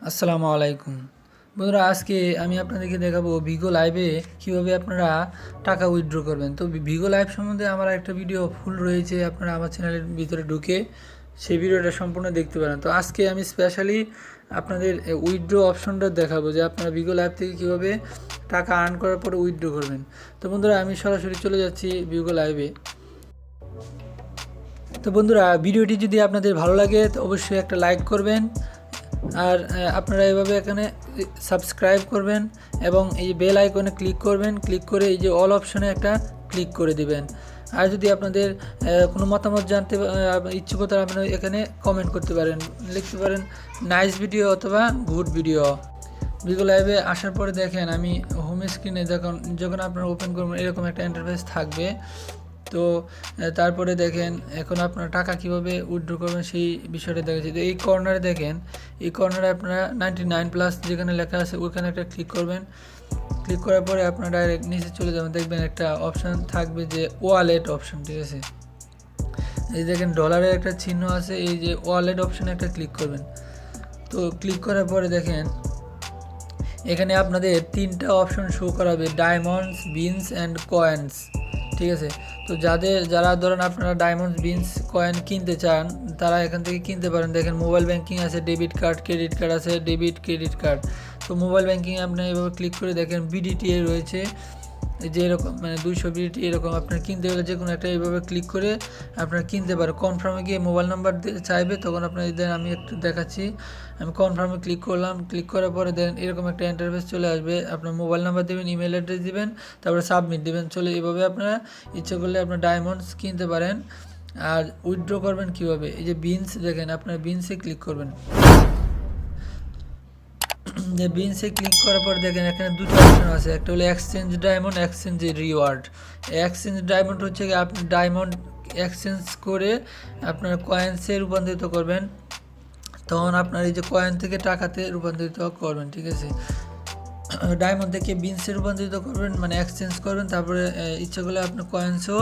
আসসালামু আলাইকুম বন্ধুরা, আজকে আমি আপনাদেরকে দেখাবো ভিগো লাইভে কীভাবে আপনারা টাকা উইথড্র করবেন। তো ভিগো লাইভ সম্বন্ধে আমার একটা ভিডিও ফুল রয়েছে, আপনারা আমার চ্যানেলের ভিতরে ঢুকে সেই ভিডিওটা সম্পূর্ণ দেখতে পারেন। তো আজকে আমি স্পেশালি আপনাদের উইথড্র অপশনটা দেখাবো যে আপনারা ভিগো লাইভ থেকে কীভাবে টাকা আর্ন করার পরে উইথড্র করবেন। তো বন্ধুরা, আমি সরাসরি চলে যাচ্ছি ভিগো লাইভে। তো বন্ধুরা, ভিডিওটি যদি আপনাদের ভালো লাগে তো অবশ্যই একটা লাইক করবেন, আর আপনারা এভাবে এখানে সাবস্ক্রাইব করবেন এবং এই বেল আইকনে ক্লিক করবেন। ক্লিক করে এই যে অল অপশনে একটা ক্লিক করে দিবেন। আর যদি আপনাদের কোনো মতামত জানতে ইচ্ছুকতা, আপনারা এখানে কমেন্ট করতে পারেন, লিখতে পারেন নাইস ভিডিও অথবা গুড ভিডিও। ভিগো লাইভে আসার পরে দেখেন আমি হোম স্ক্রিনে যখন আপনারা ওপেন করবেন এরকম একটা ইন্টারফেস থাকবে। তো তারপরে দেখেন এখন আপনারা টাকা কিভাবে উইথড্র করবেন সেই বিষয়টা দেখেছি। তো এই কর্নারে দেখেন, এই কর্নারে আপনারা 99+ যেখানে লেখা আছে ওইখানে একটা ক্লিক করবেন। ক্লিক করার পরে আপনারা ডাইরেক্ট নিচে চলে যাবেন, দেখবেন একটা অপশান থাকবে যে ওয়ালেট অপশান, ঠিক আছে। এই দেখেন ডলারের একটা চিহ্ন আছে, এই যে ওয়ালেট অপশানে একটা ক্লিক করবেন। তো ক্লিক করার পরে দেখেন এখানে আপনাদের 3টা অপশন শো করাবে, ডায়মন্ডস, বিনস অ্যান্ড কয়েন্স, ঠিক আছে। তো যারা ধরেন আপনারা ডায়মন্ডস, বিনস, কয়েন কিনতে চান তারা এখান থেকে কিনতে পারেন। দেখেন মোবাইল ব্যাঙ্কিং আছে, ডেবিট কার্ড, ক্রেডিট কার্ড আছে, ডেবিট ক্রেডিট কার্ড। তো মোবাইল ব্যাঙ্কিং আপনি এভাবে ক্লিক করে দেখেন বিডিটিএ রয়েছে, যে এরকম মানে 200 বিডিটি এরকম আপনার কিনতে হলে যে কোনো একটা এইভাবে ক্লিক করে আপনারা কিনতে পারেন। কনফার্মে গিয়ে মোবাইল নাম্বার চাইবে, তখন আপনার দেন আমি একটু দেখাচ্ছি। আমি কনফার্মে ক্লিক করলাম। ক্লিক করার পরে দেন এরকম একটা ইন্টারফেস চলে আসবে, আপনার মোবাইল নাম্বার দেবেন, ইমেল অ্যাড্রেস দিবেন, তারপরে সাবমিট দিবেন। চলে এভাবে আপনারা ইচ্ছে করলে আপনার ডায়মন্ডস কিনতে পারেন। আর উইথড্র করবেন কীভাবে, এই যে বিনস দেখেন, আপনার বিনসে ক্লিক করবেন। যে বিনসে ক্লিক করার পর দেখেন এখানে দুটো অপশন আছে, একটা হলো exchange diamond, exchange reward. Exchange diamond হচ্ছে কি আপনি ডায়মন্ড এক্সচেঞ্জ করে আপনার কয়েন্সে রূপান্তরিত করবেন, তখন আপনার এই যে কয়েন থেকে টাকাতে রূপান্তরিত করবেন, ঠিক আছে। ডায়মন্ড থেকে বিনসে রূপান্তরিত করবেন মানে এক্সচেঞ্জ করবেন, তারপরে ইচ্ছা করলে আপনি কয়েন্সও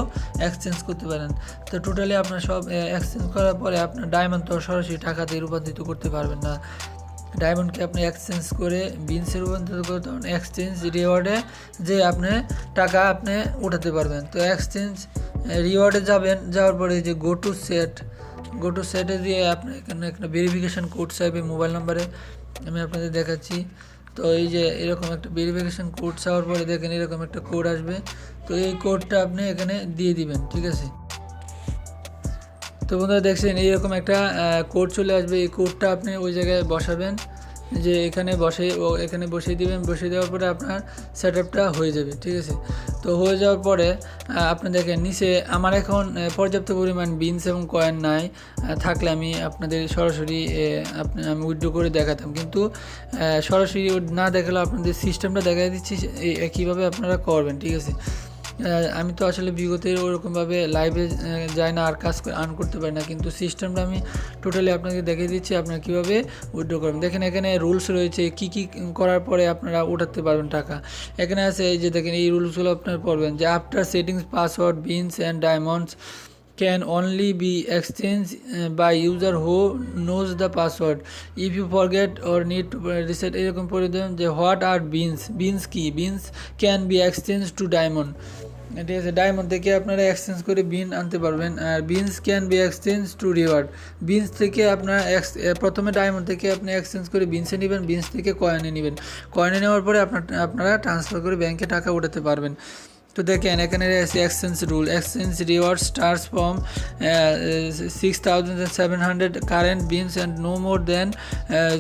এক্সচেঞ্জ করতে পারেন। তো টোটালি আপনার সব এক্সচেঞ্জ করার পরে আপনার ডায়মন্ড তো সরাসরি টাকাতে রূপান্তরিত করতে পারবেন না। ডায়মন্ডকে আপনি এক্সচেঞ্জ করে বিনসে রূপান্তরিত করে তখন এক্সচেঞ্জ রিওয়ার্ডে যে আপনি টাকা আপনি উঠাতে পারবেন। তো এক্সচেঞ্জ রিওয়ার্ডে যাওয়ার পরে যে গো টু সেটে দিয়ে আপনি এখানে একটা ভেরিফিকেশান কোড চাইবে মোবাইল নাম্বারে, আমি আপনাদের দেখাচ্ছি। তো এই যে এরকম একটা ভেরিফিকেশান কোড চাওয়ার পরে দেখেন এরকম একটা কোড আসবে, তো এই কোডটা আপনি এখানে দিয়ে দিবেন, ঠিক আছে। তো বন্ধুরা দেখছেন এইরকম একটা কোড চলে আসবে, এই কোডটা আপনি ওই জায়গায় বসাবেন, যে এখানে এখানে বসিয়ে দিবেন। বসিয়ে দেওয়ার পরে আপনার সেট আপটা হয়ে যাবে, ঠিক আছে। তো হয়ে যাওয়ার পরে আপনি দেখেন নিচে আমার এখন পর্যাপ্ত পরিমাণ বিনস এবং কয়েন নাই, থাকলে আমি আপনাদের সরাসরি আমি উইথড্র করে দেখাতাম, কিন্তু সরাসরি না দেখালেও আপনাদের সিস্টেমটা দেখাই দিচ্ছি কীভাবে আপনারা করবেন, ঠিক আছে। আমি তো আসলে বিগতে ওরকমভাবে লাইভে যাই না, আর কাজ আর্ন করতে পারি না, কিন্তু সিস্টেমটা আমি টোটালি আপনাকে দেখিয়ে দিচ্ছি আপনারা কীভাবে উইথড্র করবেন। দেখেন এখানে রুলস রয়েছে, কী করার পরে আপনারা উঠাতে পারবেন টাকা। এখানে আছে এই যে দেখেন এই রুলসগুলো আপনারা পড়বেন, যে after settings password beans and diamonds can only be exchanged by user who knows the password. If you forget or need to reset এরকম পড়ে দেবেন যে হোয়াট আর বিনস কি, beans can be exchange to diamond, ঠিক আছে। Diamond থেকে আপনারা exchange করে বিন আনতে পারবেন। আর beans can be exchange to reward, beans থেকে আপনারা প্রথমে ডায়মন্ড থেকে আপনি এক্সচেঞ্জ করে বিনসে নেবেন, বিনস থেকে কয়েনে নেবেন, কয়েনে নেওয়ার পরে আপনারা ট্রান্সফার করে ব্যাংকে টাকা উঠাতে পারবেন। তো দেখেন এখানে আছে exchange rule, exchange reward stars from 6,700 current beans and no more than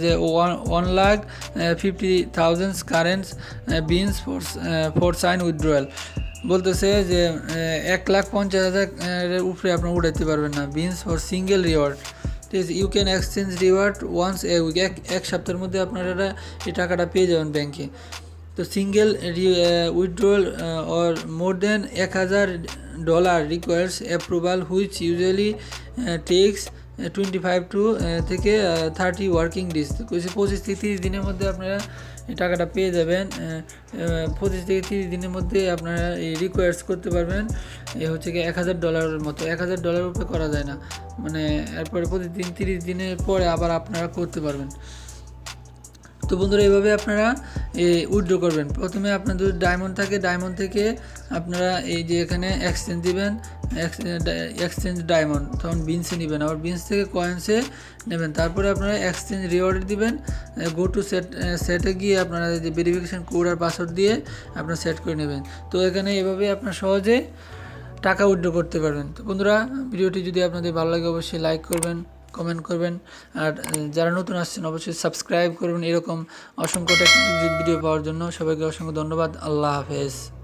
যে 1,50,000 current beans for sign withdrawal. বলতেছে যে 1,50,000 উপরে আপনার উঠাইতে পারবেন না বিনস ফর সিঙ্গেল রিওয়ার্ড, ঠিক আছে। You can exchange reward once a week, এক সপ্তাহের মধ্যে আপনারা এই টাকাটা পেয়ে যাবেন ব্যাংকে। তো single withdrawal or more than $1,000 requires approval which usually takes 25 থেকে 30 ওয়ার্কিং ডেজ। 25 থেকে 30 দিনের মধ্যে আপনারা এই টাকাটা পেয়ে যাবেন। 25 থেকে 30 দিনের মধ্যে আপনারা এই রিকোয়ার্স করতে পারবেন। এ হচ্ছে কি $1,000 মতো, $1,000 উপরে করা যায় না, মানে এরপরে প্রতিদিন 30 দিনের পরে আবার আপনারা করতে পারবেন। তো বন্ধুরা এইভাবে আপনারা উইথড্র করবেন। প্রথমে আপনাদের ডায়মন্ড থাকে, ডায়মন্ড থেকে আপনারা এই যে এখানে এক্সচেঞ্জ দিবেন, এক্সচেঞ্জ ডায়মন্ড, তখন বিনসে নেবেন, আবার বিনস থেকে কয়েন্সে নেবেন। তারপরে আপনারা এক্সচেঞ্জ রিওয়ার্ড দিবেন, গো টু সেটে গিয়ে আপনারা যে ভেরিফিকেশান কোড আর পাসওয়ার্ড দিয়ে আপনারা সেট করে নেবেন। তো এখানে এভাবে আপনারা সহজে টাকা উইথড্র করতে পারবেন। তো বন্ধুরা ভিডিওটি যদি আপনাদের ভালো লাগে অবশ্যই লাইক করবেন, কমেন্ট করবেন, আর যারা নতুন আসছেন অবশ্যই সাবস্ক্রাইব করবেন এরকম অসংখ্য টেকনিক ভিডিও পাওয়ার জন্য। সবাইকে অসংখ্য ধন্যবাদ। আল্লাহ হাফেজ।